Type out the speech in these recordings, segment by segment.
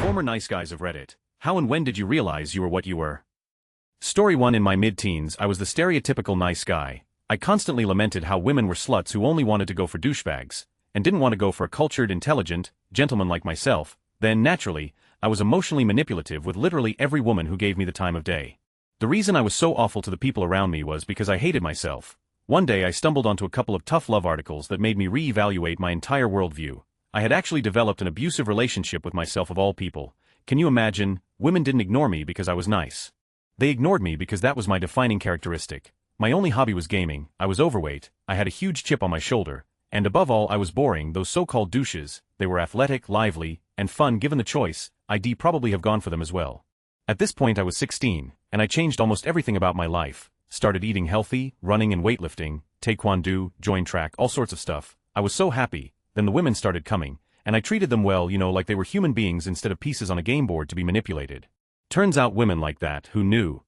Former nice guys of Reddit. How and when did you realize you were what you were? Story 1. In my mid-teens, I was the stereotypical nice guy. I constantly lamented how women were sluts who only wanted to go for douchebags, and didn't want to go for a cultured, intelligent, gentleman like myself. Then, naturally, I was emotionally manipulative with literally every woman who gave me the time of day. The reason I was so awful to the people around me was because I hated myself. One day I stumbled onto a couple of tough love articles that made me re-evaluate my entire worldview. I had actually developed an abusive relationship with myself of all people. Can you imagine? Women didn't ignore me because I was nice. They ignored me because that was my defining characteristic. My only hobby was gaming, I was overweight, I had a huge chip on my shoulder, and above all I was boring. Those so-called douches. They were athletic, lively, and fun. Given the choice, I'd probably have gone for them as well. At this point I was 16, and I changed almost everything about my life. Started eating healthy, running and weightlifting, taekwondo, joined track, all sorts of stuff. I was so happy. Then the women started coming, and I treated them well, like they were human beings instead of pieces on a game board to be manipulated. Turns out women like that, who knew?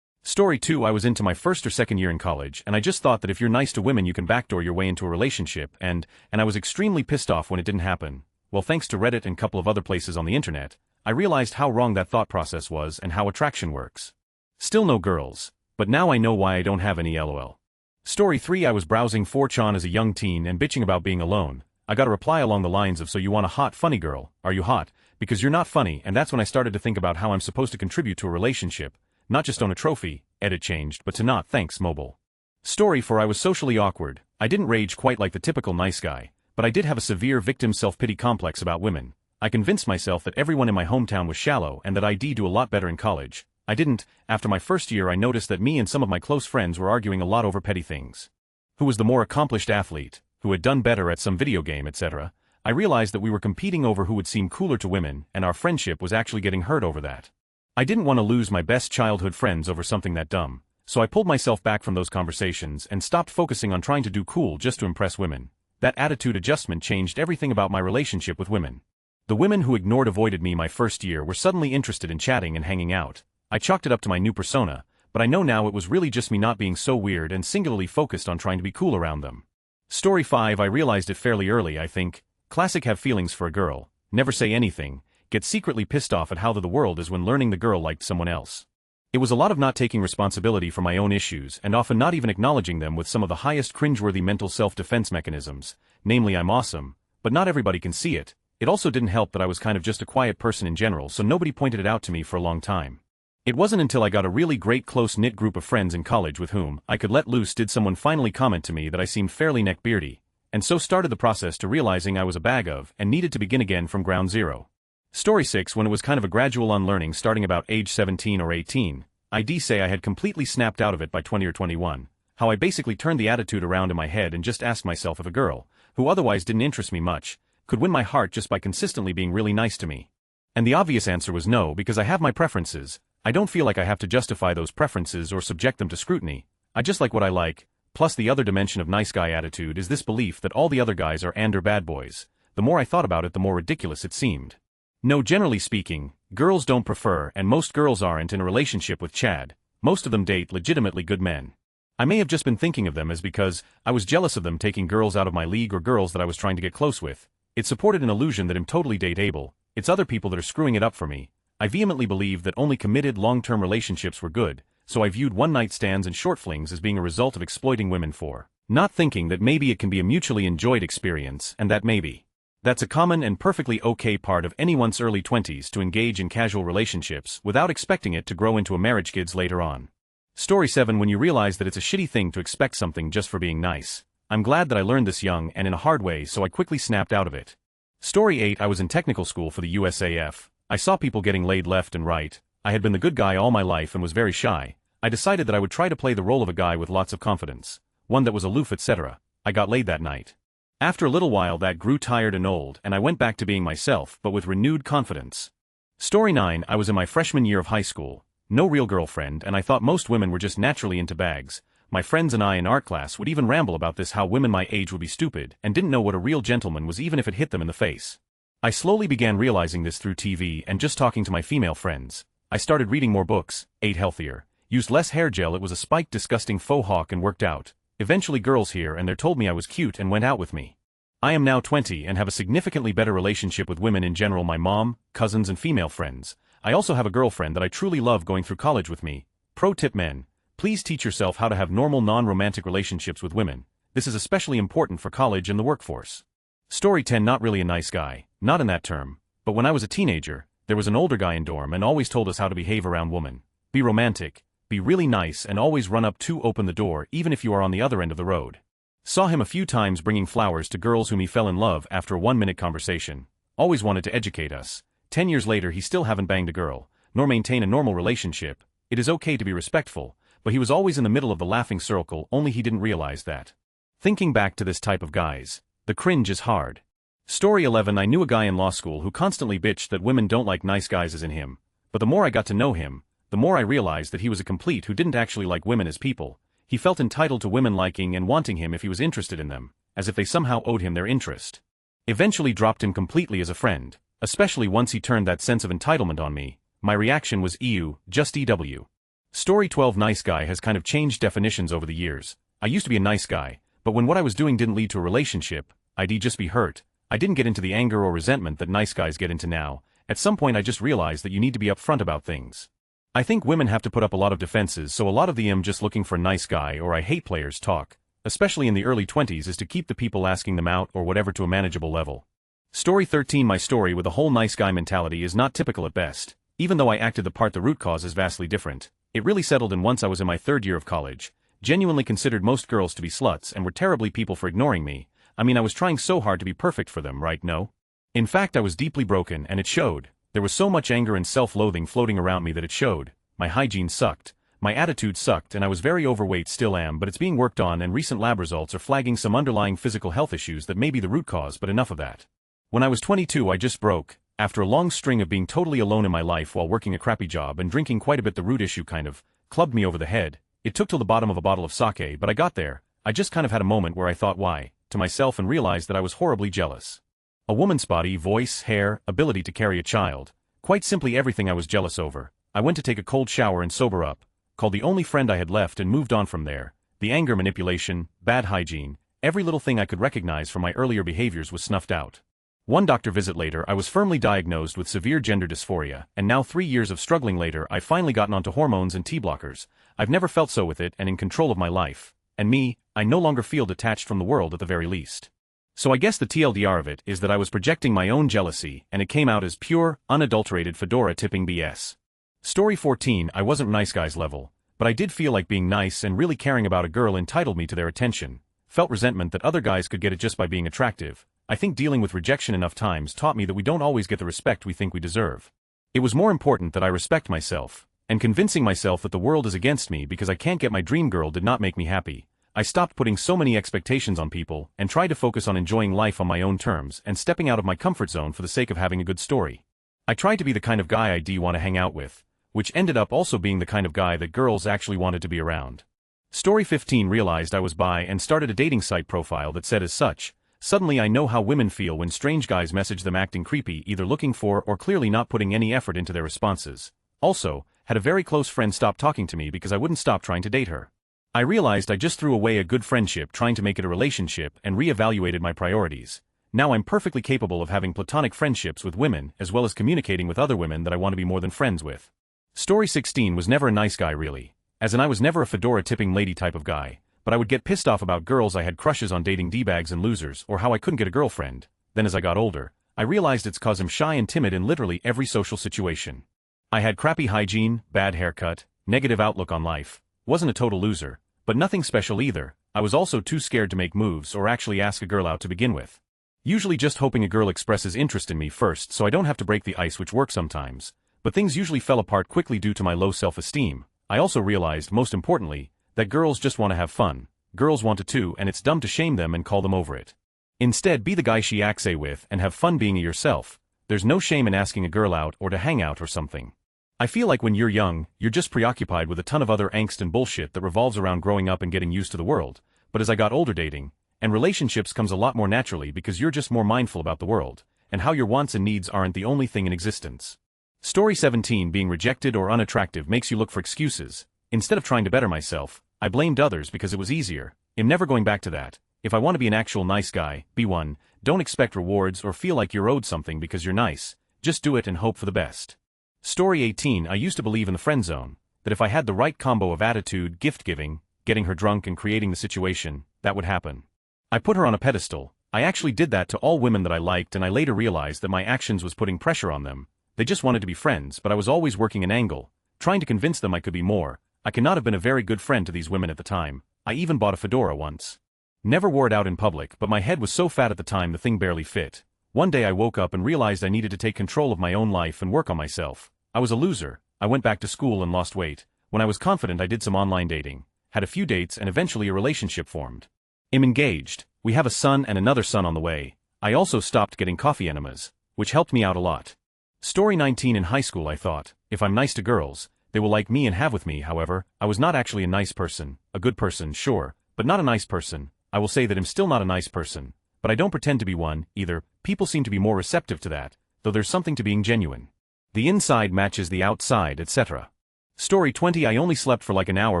Story 2. I was into my first or second year in college, and I just thought that if you're nice to women you can backdoor your way into a relationship, and I was extremely pissed off when it didn't happen. Well, thanks to Reddit and a couple of other places on the internet, I realized how wrong that thought process was and how attraction works. Still no girls, but now I know why I don't have any lol. Story 3. I was browsing 4chan as a young teen and bitching about being alone. I got a reply along the lines of, "So you want a hot, funny girl, are you hot? Because you're not funny." And that's when I started to think about how I'm supposed to contribute to a relationship, not just own a trophy. Edit changed, but to not thanks mobile. Story 4. I was socially awkward. I didn't rage quite like the typical nice guy, but I did have a severe victim self-pity complex about women. I convinced myself that everyone in my hometown was shallow and that I'd do a lot better in college. I didn't. After my first year I noticed that me and some of my close friends were arguing a lot over petty things. Who was the more accomplished athlete? Who had done better at some video game, etc. I realized that we were competing over who would seem cooler to women, and our friendship was actually getting hurt over that. I didn't want to lose my best childhood friends over something that dumb, so I pulled myself back from those conversations and stopped focusing on trying to do cool just to impress women. That attitude adjustment changed everything about my relationship with women. The women who avoided me my first year were suddenly interested in chatting and hanging out. I chalked it up to my new persona, but I know now it was really just me not being so weird and singularly focused on trying to be cool around them. Story 5. I realized it fairly early, I think. Classic. Have feelings for a girl, never say anything, get secretly pissed off at how the world is when learning the girl liked someone else. It was a lot of not taking responsibility for my own issues and often not even acknowledging them with some of the highest cringeworthy mental self-defense mechanisms, namely I'm awesome, but not everybody can see it. It also didn't help that I was kind of just a quiet person in general, so nobody pointed it out to me for a long time. It wasn't until I got a really great close-knit group of friends in college with whom I could let loose did someone finally comment to me that I seemed fairly neckbeardy, and so started the process to realizing I was a bag of and needed to begin again from ground zero. Story 6. When it was kind of a gradual unlearning starting about age 17 or 18, I'd say I had completely snapped out of it by 20 or 21, how I basically turned the attitude around in my head and just asked myself if a girl, who otherwise didn't interest me much, could win my heart just by consistently being really nice to me. And the obvious answer was no, because I have my preferences. I don't feel like I have to justify those preferences or subject them to scrutiny. I just like what I like. Plus the other dimension of nice guy attitude is this belief that all the other guys are bad boys. The more I thought about it, the more ridiculous it seemed. No, generally speaking, girls don't prefer, and most girls aren't in a relationship with Chad. Most of them date legitimately good men. I may have just been thinking of them as because I was jealous of them taking girls out of my league or girls that I was trying to get close with. It supported an illusion that I'm totally date-able. It's other people that are screwing it up for me. I vehemently believed that only committed long-term relationships were good, so I viewed one-night stands and short flings as being a result of exploiting women for, not thinking that maybe it can be a mutually enjoyed experience and that maybe that's a common and perfectly okay part of anyone's early 20s to engage in casual relationships without expecting it to grow into a marriage kids later on. Story 7. When you realize that it's a shitty thing to expect something just for being nice. I'm glad that I learned this young and in a hard way, so I quickly snapped out of it. Story 8. I was in technical school for the USAF. I saw people getting laid left and right. I had been the good guy all my life and was very shy. I decided that I would try to play the role of a guy with lots of confidence, one that was aloof, etc. I got laid that night. After a little while that grew tired and old, and I went back to being myself but with renewed confidence. Story 9. I was in my freshman year of high school. No real girlfriend, and I thought most women were just naturally into bags. My friends and I in art class would even ramble about this, how women my age would be stupid and didn't know what a real gentleman was even if it hit them in the face. I slowly began realizing this through TV and just talking to my female friends. I started reading more books, ate healthier, used less hair gel. It was a spiked disgusting faux hawk and worked out. Eventually girls here and there told me I was cute and went out with me. I am now 20 and have a significantly better relationship with women in general, my mom, cousins and female friends. I also have a girlfriend that I truly love going through college with me. Pro tip men, please teach yourself how to have normal non-romantic relationships with women. This is especially important for college and the workforce. Story 10. Not really a nice guy, not in that term, but when I was a teenager, there was an older guy in dorm and always told us how to behave around women. Be romantic, be really nice and always run up to open the door even if you are on the other end of the road. Saw him a few times bringing flowers to girls whom he fell in love after a 1-minute conversation. Always wanted to educate us. 10 years later he still haven't banged a girl, nor maintain a normal relationship. It is okay to be respectful, but he was always in the middle of the laughing circle, only he didn't realize that. Thinking back to this type of guys, the cringe is hard. Story 11. I knew a guy in law school who constantly bitched that women don't like nice guys as in him, but the more I got to know him, the more I realized that he was a complete who didn't actually like women as people. He felt entitled to women liking and wanting him if he was interested in them, as if they somehow owed him their interest. Eventually dropped him completely as a friend, especially once he turned that sense of entitlement on me. My reaction was ew, just EW. Story 12. Nice guy has kind of changed definitions over the years. I used to be a nice guy, but when what I was doing didn't lead to a relationship, I'd just be hurt. I didn't get into the anger or resentment that nice guys get into now. At some point I just realized that you need to be upfront about things. I think women have to put up a lot of defenses, so a lot of the I'm just looking for a nice guy or I hate players talk, especially in the early 20s, is to keep the people asking them out or whatever to a manageable level. Story 13. My story with a whole nice guy mentality is not typical at best. Even though I acted the part, the root cause is vastly different. It really settled in once I was in my 3rd year of college. Genuinely considered most girls to be sluts and were terribly people for ignoring me. I mean, I was trying so hard to be perfect for them, right? No? In fact, I was deeply broken and it showed. There was so much anger and self-loathing floating around me that it showed. My hygiene sucked. My attitude sucked and I was very overweight, still am, but it's being worked on and recent lab results are flagging some underlying physical health issues that may be the root cause, but enough of that. When I was 22 I just broke. After a long string of being totally alone in my life while working a crappy job and drinking quite a bit, the root issue kind of clubbed me over the head. It took till the bottom of a bottle of sake, but I got there. I just kind of had a moment where I thought why, to myself, and realized that I was horribly jealous. A woman's body, voice, hair, ability to carry a child. Quite simply everything I was jealous over. I went to take a cold shower and sober up, called the only friend I had left and moved on from there. The anger, manipulation, bad hygiene, every little thing I could recognize from my earlier behaviors was snuffed out. One doctor visit later I was firmly diagnosed with severe gender dysphoria, and now 3 years of struggling later I've finally gotten onto hormones and T-blockers. I've never felt so with it and in control of my life. And me, I no longer feel detached from the world at the very least. So I guess the TLDR of it is that I was projecting my own jealousy and it came out as pure, unadulterated fedora tipping BS. Story 14. I wasn't nice guys level, but I did feel like being nice and really caring about a girl entitled me to their attention. Felt resentment that other guys could get it just by being attractive. I think dealing with rejection enough times taught me that we don't always get the respect we think we deserve. It was more important that I respect myself, and convincing myself that the world is against me because I can't get my dream girl did not make me happy. I stopped putting so many expectations on people and tried to focus on enjoying life on my own terms and stepping out of my comfort zone for the sake of having a good story. I tried to be the kind of guy I'd want to hang out with, which ended up also being the kind of guy that girls actually wanted to be around. Story 15. Realized I was bi and started a dating site profile that said as such. Suddenly I know how women feel when strange guys message them acting creepy, either looking for or clearly not putting any effort into their responses. Also, had a very close friend stop talking to me because I wouldn't stop trying to date her. I realized I just threw away a good friendship trying to make it a relationship and reevaluated my priorities. Now I'm perfectly capable of having platonic friendships with women as well as communicating with other women that I want to be more than friends with. Story 16. Was never a nice guy really. As in I was never a fedora tipping lady type of guy. But I would get pissed off about girls I had crushes on dating D-bags and losers or how I couldn't get a girlfriend. Then as I got older, I realized it's cause I'm shy and timid in literally every social situation. I had crappy hygiene, bad haircut, negative outlook on life, wasn't a total loser, but nothing special either. I was also too scared to make moves or actually ask a girl out to begin with. Usually just hoping a girl expresses interest in me first so I don't have to break the ice, which works sometimes. But things usually fell apart quickly due to my low self-esteem. I also realized, most importantly, that girls just want to have fun. Girls want to too, and it's dumb to shame them and call them over it. Instead, be the guy she acts with and have fun being yourself. There's no shame in asking a girl out or to hang out or something. I feel like when you're young, you're just preoccupied with a ton of other angst and bullshit that revolves around growing up and getting used to the world. But as I got older, dating and relationships comes a lot more naturally because you're just more mindful about the world and how your wants and needs aren't the only thing in existence. Story 17. Being rejected or unattractive makes you look for excuses. Instead of trying to better myself, I blamed others because it was easier. I'm never going back to that. If I want to be an actual nice guy, be one, Don't expect rewards or feel like you're owed something because you're nice. Just do it and hope for the best. Story 18. I used to believe in the friend zone, that if I had the right combo of attitude, gift-giving, getting her drunk and creating the situation, that would happen. I put her on a pedestal. I actually did that to all women that I liked, and I later realized that my actions was putting pressure on them. They just wanted to be friends, but I was always working an angle, trying to convince them I could be more. I could not have been a very good friend to these women at the time. I even bought a fedora once. Never wore it out in public, but my head was so fat at the time the thing barely fit. One day I woke up and realized I needed to take control of my own life and work on myself. I was a loser. I went back to school and lost weight. When I was confident, I did some online dating, had a few dates, and eventually a relationship formed. I'm engaged. We have a son and another son on the way. I also stopped getting coffee enemas, which helped me out a lot. Story 19. In high school I thought, if I'm nice to girls, they will like me and have with me. However, I was not actually a nice person. A good person, sure, but not a nice person. I will say that I'm still not a nice person, but I don't pretend to be one, either. People seem to be more receptive to that, though there's something to being genuine. The inside matches the outside, etc. Story 20. I only slept for like an hour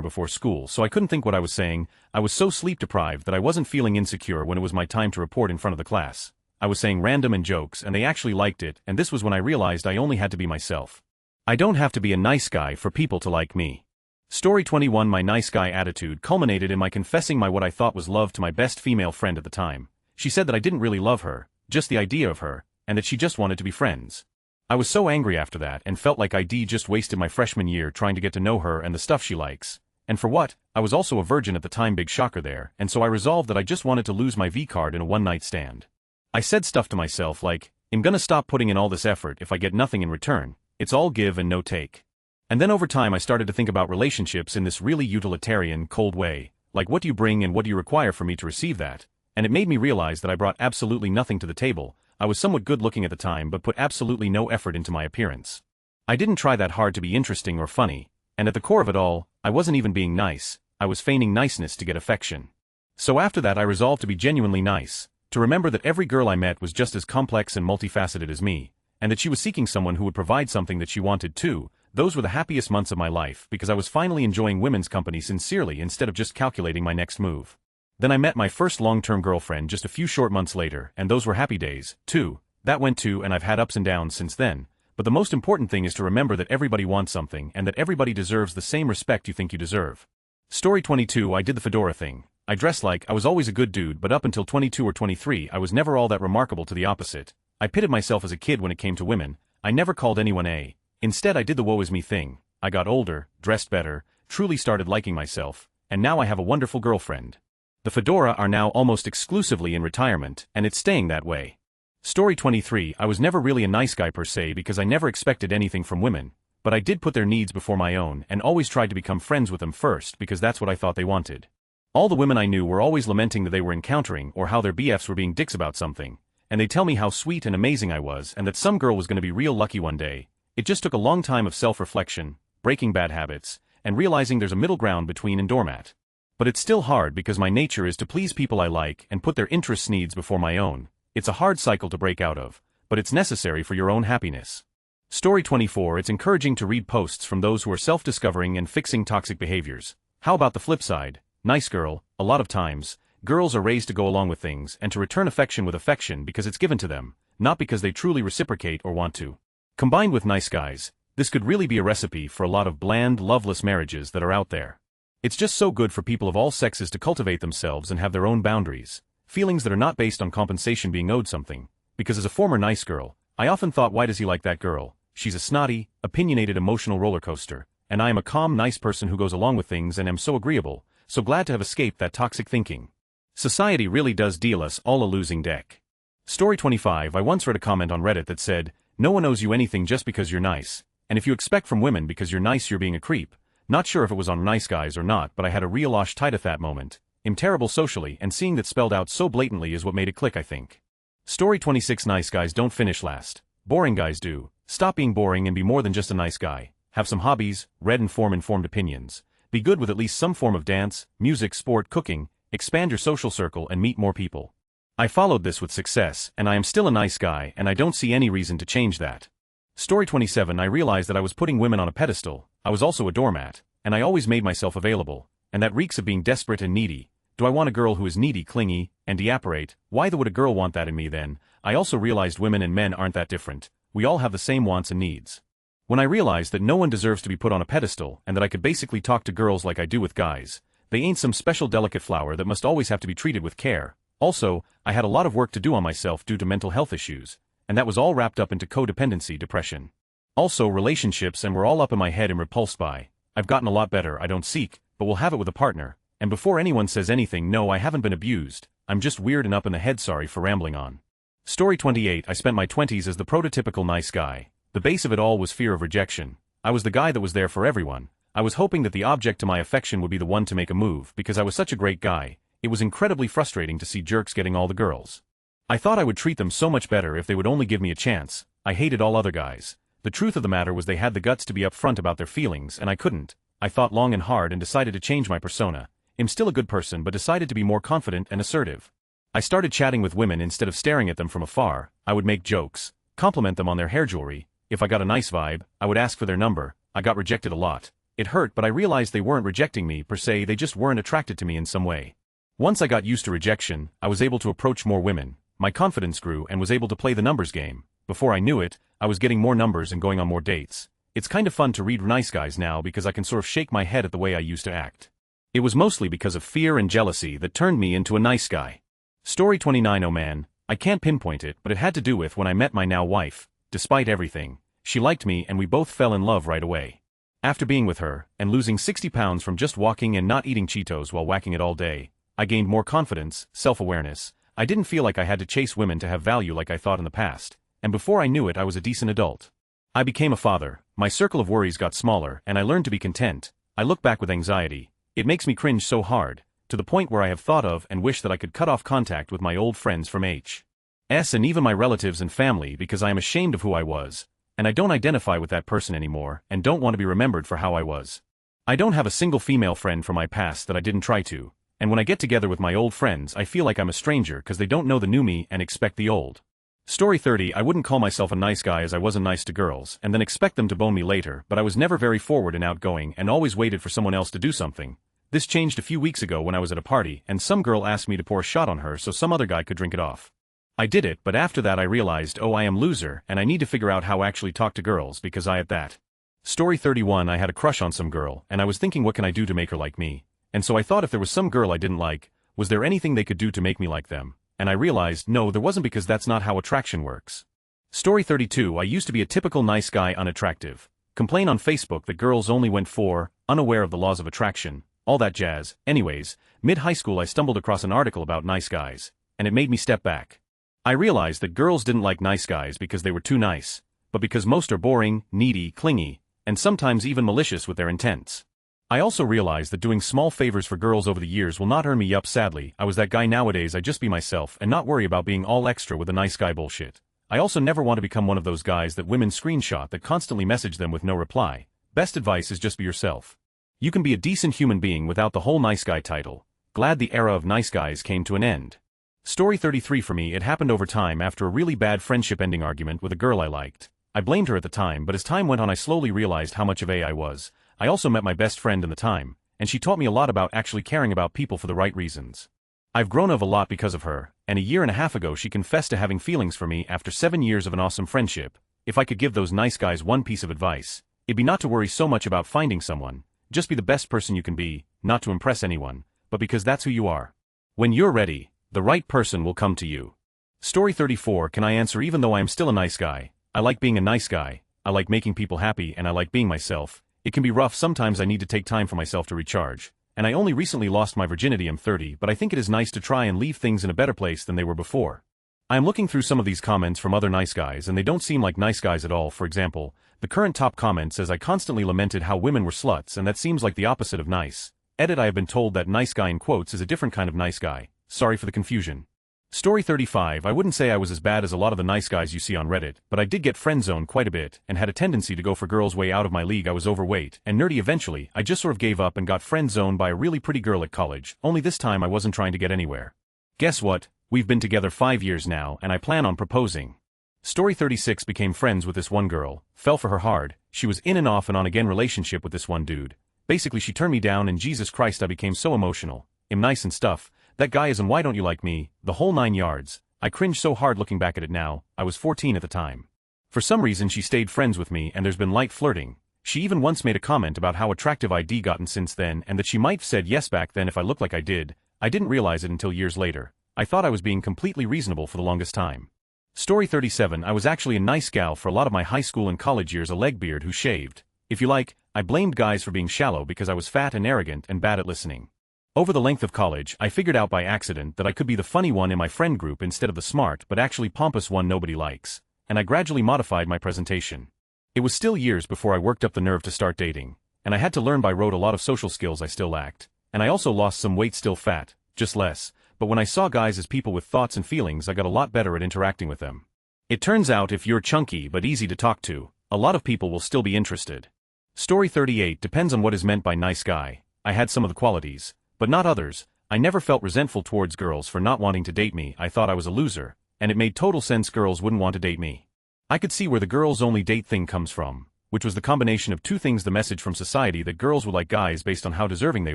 before school, so I couldn't think what I was saying. I was so sleep-deprived that I wasn't feeling insecure when it was my time to report in front of the class. I was saying random and jokes, and they actually liked it, and this was when I realized I only had to be myself. I don't have to be a nice guy for people to like me. Story 21. My nice guy attitude culminated in my confessing my what I thought was love to my best female friend at the time. She said that I didn't really love her, just the idea of her, and that she just wanted to be friends. I was so angry after that and felt like I'd just wasted my freshman year trying to get to know her and the stuff she likes. And for what? I was also a virgin at the time, big shocker there, and so I resolved that I just wanted to lose my V-card in a one-night stand. I said stuff to myself like, I'm gonna stop putting in all this effort if I get nothing in return. It's all give and no take. And then over time I started to think about relationships in this really utilitarian, cold way, like what do you bring and what do you require for me to receive that? And it made me realize that I brought absolutely nothing to the table. I was somewhat good looking at the time but put absolutely no effort into my appearance. I didn't try that hard to be interesting or funny, and at the core of it all, I wasn't even being nice. I was feigning niceness to get affection. So after that I resolved to be genuinely nice, to remember that every girl I met was just as complex and multifaceted as me, and that she was seeking someone who would provide something that she wanted too. Those were the happiest months of my life because I was finally enjoying women's company sincerely instead of just calculating my next move. Then I met my first long-term girlfriend just a few short months later, and those were happy days, too. That went too, and I've had ups and downs since then. But the most important thing is to remember that everybody wants something and that everybody deserves the same respect you think you deserve. Story 22. I did the fedora thing. I dressed like I was always a good dude, but up until 22 or 23 I was never all that remarkable. To the opposite. I pitted myself as a kid when it came to women. I never called anyone a. Instead I did the woe is me thing. I got older, dressed better, truly started liking myself, and now I have a wonderful girlfriend. The fedora are now almost exclusively in retirement, and it's staying that way. Story 23. I was never really a nice guy per se because I never expected anything from women, but I did put their needs before my own and always tried to become friends with them first because that's what I thought they wanted. All the women I knew were always lamenting that they were encountering or how their BFs were being dicks about something, and they tell me how sweet and amazing I was and that some girl was going to be real lucky one day. It just took a long time of self-reflection, breaking bad habits, and realizing there's a middle ground between and doormat. But it's still hard because my nature is to please people I like and put their interests needs before my own. It's a hard cycle to break out of, but it's necessary for your own happiness. Story 24. It's encouraging to read posts from those who are self-discovering and fixing toxic behaviors. How about the flip side? Nice girl. A lot of times, girls are raised to go along with things and to return affection with affection because it's given to them, not because they truly reciprocate or want to. Combined with nice guys, this could really be a recipe for a lot of bland, loveless marriages that are out there. It's just so good for people of all sexes to cultivate themselves and have their own boundaries, feelings that are not based on compensation being owed something, because as a former nice girl, I often thought, why does he like that girl? She's a snotty, opinionated emotional roller coaster, and I am a calm, nice person who goes along with things and am so agreeable, so glad to have escaped that toxic thinking. Society really does deal us all a losing deck. Story 25. I once read a comment on Reddit that said, no one owes you anything just because you're nice, and if you expect from women because you're nice you're being a creep. Not sure if it was on nice guys or not, but I had a real osh tight at that moment. I'm terrible socially, and seeing that spelled out so blatantly is what made it click, I think. Story 26. Nice guys don't finish last. Boring guys do. Stop being boring and be more than just a nice guy. Have some hobbies, read and form informed opinions. Be good with at least some form of dance, music, sport, cooking. Expand your social circle and meet more people. I followed this with success, and I am still a nice guy, and I don't see any reason to change that. Story 27. I realized that I was putting women on a pedestal. I was also a doormat, and I always made myself available, and that reeks of being desperate and needy. Do I want a girl who is needy, clingy, and deapparate? Why would a girl want that in me then? I also realized women and men aren't that different. We all have the same wants and needs. When I realized that no one deserves to be put on a pedestal and that I could basically talk to girls like I do with guys, they ain't some special delicate flower that must always have to be treated with care. Also, I had a lot of work to do on myself due to mental health issues, and that was all wrapped up into codependency depression. Also relationships, and we're all up in my head and repulsed by. I've gotten a lot better. I don't seek, but will have it with a partner. And before anyone says anything, no, I haven't been abused. I'm just weird and up in the head. Sorry for rambling on. Story 28. I spent my 20s as the prototypical nice guy. The base of it all was fear of rejection. I was the guy that was there for everyone. I was hoping that the object to my affection would be the one to make a move because I was such a great guy. It was incredibly frustrating to see jerks getting all the girls. I thought I would treat them so much better if they would only give me a chance. I hated all other guys. The truth of the matter was they had the guts to be upfront about their feelings and I couldn't. I thought long and hard and decided to change my persona. I'm still a good person but decided to be more confident and assertive. I started chatting with women instead of staring at them from afar. I would make jokes, compliment them on their hair jewelry. If I got a nice vibe, I would ask for their number. I got rejected a lot. It hurt, but I realized they weren't rejecting me per se, they just weren't attracted to me in some way. Once I got used to rejection, I was able to approach more women. My confidence grew and was able to play the numbers game. Before I knew it, I was getting more numbers and going on more dates. It's kind of fun to read nice guys now because I can sort of shake my head at the way I used to act. It was mostly because of fear and jealousy that turned me into a nice guy. Story 29. Oh man, I can't pinpoint it, but it had to do with when I met my now wife. Despite everything, she liked me and we both fell in love right away. After being with her, and losing 60 pounds from just walking and not eating Cheetos while whacking it all day, I gained more confidence, self-awareness. I didn't feel like I had to chase women to have value like I thought in the past, and before I knew it I was a decent adult. I became a father, my circle of worries got smaller and I learned to be content. I look back with anxiety. It makes me cringe so hard, to the point where I have thought of and wish that I could cut off contact with my old friends from HS and even my relatives and family because I am ashamed of who I was, and I don't identify with that person anymore and don't want to be remembered for how I was. I don't have a single female friend from my past that I didn't try to, and when I get together with my old friends I feel like I'm a stranger because they don't know the new me and expect the old. Story 30. I wouldn't call myself a nice guy as I wasn't nice to girls and then expect them to bone me later, but I was never very forward and outgoing and always waited for someone else to do something. This changed a few weeks ago when I was at a party and some girl asked me to pour a shot on her so some other guy could drink it off. I did it, but after that I realized, oh, I am loser and I need to figure out how I actually talk to girls because I at that. Story 31. I had a crush on some girl and I was thinking what can I do to make her like me, and so I thought if there was some girl I didn't like, was there anything they could do to make me like them, and I realized no, there wasn't because that's not how attraction works. Story 32. I used to be a typical nice guy, unattractive. Complain on Facebook that girls only went for, unaware of the laws of attraction. All that jazz. Anyways, mid-high school I stumbled across an article about nice guys, and it made me step back. I realized that girls didn't like nice guys because they were too nice, but because most are boring, needy, clingy, and sometimes even malicious with their intents. I also realized that doing small favors for girls over the years will not earn me up. Sadly, I was that guy. Nowadays I just be myself and not worry about being all extra with the nice guy bullshit. I also never want to become one of those guys that women screenshot that constantly message them with no reply. Best advice is just be yourself. You can be a decent human being without the whole nice guy title. Glad the era of nice guys came to an end. Story 33. For me it happened over time after a really bad friendship-ending argument with a girl I liked. I blamed her at the time, but as time went on I slowly realized how much of a I was. I also met my best friend in the time, and she taught me a lot about actually caring about people for the right reasons. I've grown up a lot because of her, and a year and a half ago she confessed to having feelings for me after 7 years of an awesome friendship. If I could give those nice guys one piece of advice, it'd be not to worry so much about finding someone. Just be the best person you can be, not to impress anyone, but because that's who you are. When you're ready, the right person will come to you. Story 34. Can I answer? Even though I am still a nice guy, I like being a nice guy, I like making people happy, and I like being myself. It can be rough sometimes. I need to take time for myself to recharge, and I only recently lost my virginity. I'm 30, but I think it is nice to try and leave things in a better place than they were before. I am looking through some of these comments from other nice guys and they don't seem like nice guys at all. For example, the current top comment says I constantly lamented how women were sluts, and that seems like the opposite of nice. Edit. I have been told that nice guy in quotes is a different kind of nice guy. Sorry for the confusion. Story 35. I wouldn't say I was as bad as a lot of the nice guys you see on Reddit, but I did get friend-zoned quite a bit and had a tendency to go for girls way out of my league. I was overweight and nerdy. Eventually, I just sort of gave up and got friend-zoned by a really pretty girl at college, only this time I wasn't trying to get anywhere. Guess what? We've been together 5 years now and I plan on proposing. Story 36. Became friends with this one girl, fell for her hard. She was in and off and on again relationship with this one dude. Basically she turned me down and Jesus Christ I became so emotional. I'm nice and stuff, that guy is and why don't you like me, the whole 9 yards. I cringe so hard looking back at it now. I was 14 at the time. For some reason she stayed friends with me and there's been light flirting. She even once made a comment about how attractive I'd gotten since then and that she might have said yes back then if I looked like I did. I didn't realize it until years later. I thought I was being completely reasonable for the longest time. Story 37. I was actually a nice gal for a lot of my high school and college years, a leg beard who shaved. If you like, I blamed guys for being shallow because I was fat and arrogant and bad at listening. Over the length of college, I figured out by accident that I could be the funny one in my friend group instead of the smart but actually pompous one nobody likes, and I gradually modified my presentation. It was still years before I worked up the nerve to start dating, and I had to learn by rote a lot of social skills I still lacked, and I also lost some weight, still fat, just less, but when I saw guys as people with thoughts and feelings I got a lot better at interacting with them. It turns out if you're chunky but easy to talk to, a lot of people will still be interested. Story 38. Depends on what is meant by nice guy. I had some of the qualities, but not others. I never felt resentful towards girls for not wanting to date me. I thought I was a loser, and it made total sense girls wouldn't want to date me. I could see where the girls only date thing comes from, which was the combination of two things: the message from society that girls would like guys based on how deserving they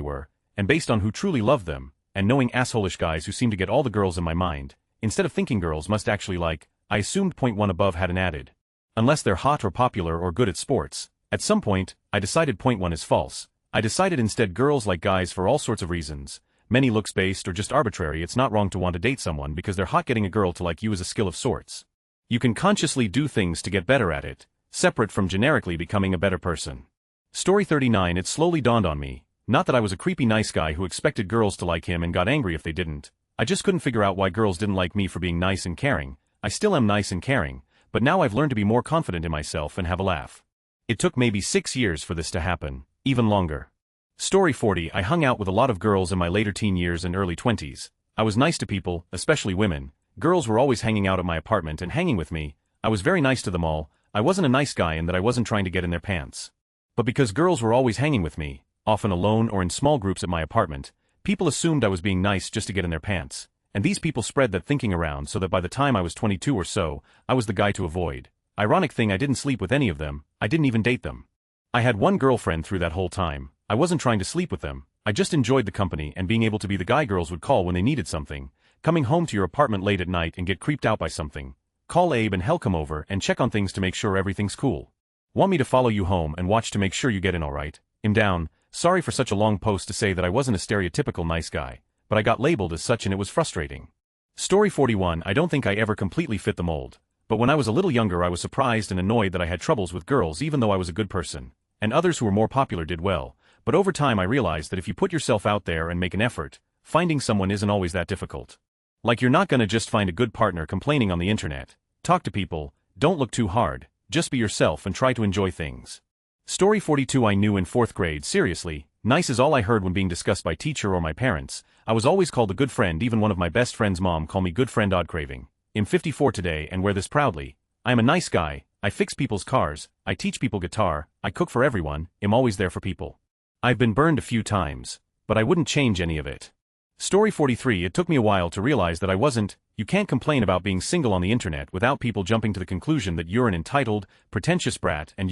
were, and based on who truly loved them, and knowing assholish guys who seemed to get all the girls in my mind, instead of thinking girls must actually like. I assumed point one above had an added. Unless they're hot or popular or good at sports. At some point, I decided point one is false. I decided instead girls like guys for all sorts of reasons, many looks-based or just arbitrary. It's not wrong to want to date someone because they're hot. Getting a girl to like you is a skill of sorts. You can consciously do things to get better at it, separate from generically becoming a better person. Story 39. It slowly dawned on me, not that I was a creepy nice guy who expected girls to like him and got angry if they didn't. I just couldn't figure out why girls didn't like me for being nice and caring. I still am nice and caring, but now I've learned to be more confident in myself and have a laugh. It took maybe 6 years for this to happen, even longer. Story 40. I hung out with a lot of girls in my later teen years and early 20s. I was nice to people, especially women. Girls were always hanging out at my apartment and hanging with me. I was very nice to them all. I wasn't a nice guy in that I wasn't trying to get in their pants. But because girls were always hanging with me, often alone or in small groups at my apartment, people assumed I was being nice just to get in their pants. And these people spread that thinking around so that by the time I was 22 or so, I was the guy to avoid. Ironic thing, I didn't sleep with any of them. I didn't even date them. I had one girlfriend through that whole time. I wasn't trying to sleep with them. I just enjoyed the company and being able to be the guy girls would call when they needed something. Coming home to your apartment late at night and get creeped out by something. Call Abe and he'll come over and check on things to make sure everything's cool. Want me to follow you home and watch to make sure you get in alright? I'm down. Sorry for such a long post to say that I wasn't a stereotypical nice guy, but I got labeled as such and it was frustrating. Story 41. I don't think I ever completely fit the mold. But when I was a little younger I was surprised and annoyed that I had troubles with girls even though I was a good person, and others who were more popular did well, but over time I realized that if you put yourself out there and make an effort, finding someone isn't always that difficult. Like you're not gonna just find a good partner complaining on the internet. Talk to people, don't look too hard, just be yourself and try to enjoy things. Story 42. I knew in 4th grade, seriously, nice is all I heard when being discussed by teacher or my parents. I was always called a good friend, even one of my best friend's mom called me good friend. Odd craving. I'm 54 today and wear this proudly. I am a nice guy. I fix people's cars, I teach people guitar, I cook for everyone, I'm always there for people. I've been burned a few times, but I wouldn't change any of it. Story 43. It took me a while to realize that I wasn't. You can't complain about being single on the internet without people jumping to the conclusion that you're an entitled, pretentious brat and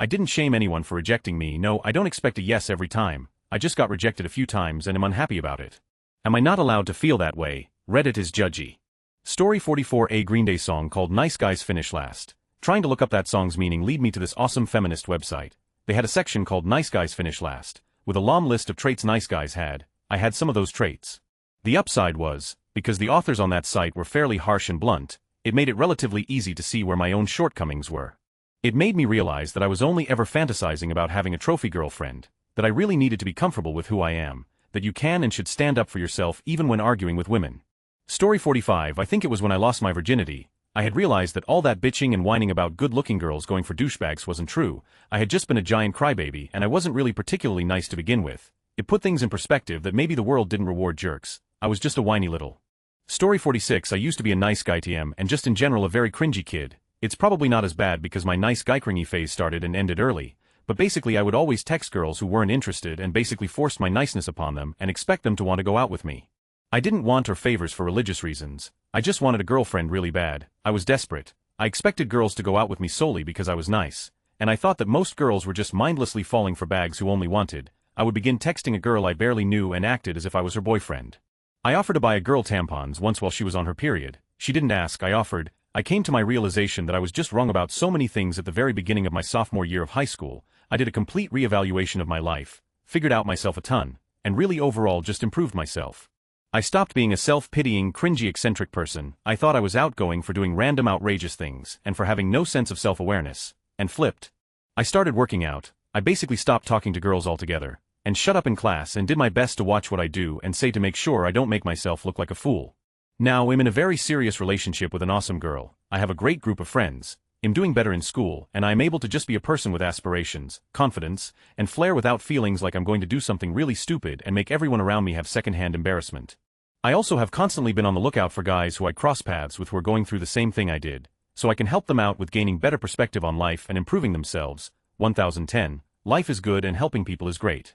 I didn't shame anyone for rejecting me. No, I don't expect a yes every time. I just got rejected a few times and am unhappy about it. Am I not allowed to feel that way? Reddit is judgy. Story 44. A Green Day song called Nice Guys Finish Last. Trying to look up that song's meaning lead me to this awesome feminist website. They had a section called Nice Guys Finish Last, with a long list of traits nice guys had. I had some of those traits. The upside was, because the authors on that site were fairly harsh and blunt, it made it relatively easy to see where my own shortcomings were. It made me realize that I was only ever fantasizing about having a trophy girlfriend, that I really needed to be comfortable with who I am, that you can and should stand up for yourself even when arguing with women. Story 45. I think it was when I lost my virginity, I had realized that all that bitching and whining about good-looking girls going for douchebags wasn't true. I had just been a giant crybaby and I wasn't really particularly nice to begin with. It put things in perspective that maybe the world didn't reward jerks. I was just a whiny little. Story 46. I used to be a nice guy TM and just in general a very cringy kid. It's probably not as bad because my nice guy cringy phase started and ended early, but basically I would always text girls who weren't interested and basically forced my niceness upon them and expect them to want to go out with me. I didn't want or favors for religious reasons. I just wanted a girlfriend really bad. I was desperate. I expected girls to go out with me solely because I was nice, and I thought that most girls were just mindlessly falling for bags who only wanted. I would begin texting a girl I barely knew and acted as if I was her boyfriend. I offered to buy a girl tampons once while she was on her period. She didn't ask, I offered. I came to my realization that I was just wrong about so many things at the very beginning of my sophomore year of high school. I did a complete reevaluation of my life, figured out myself a ton, and really overall just improved myself. I stopped being a self-pitying, cringy, eccentric person. I thought I was outgoing for doing random outrageous things and for having no sense of self-awareness, and flipped. I started working out. I basically stopped talking to girls altogether, and shut up in class and did my best to watch what I do and say to make sure I don't make myself look like a fool. Now I'm in a very serious relationship with an awesome girl. I have a great group of friends. I'm doing better in school, and I'm able to just be a person with aspirations, confidence, and flair without feelings like I'm going to do something really stupid and make everyone around me have secondhand embarrassment. I also have constantly been on the lookout for guys who I cross paths with who are going through the same thing I did, so I can help them out with gaining better perspective on life and improving themselves. 1010. Life is good and helping people is great.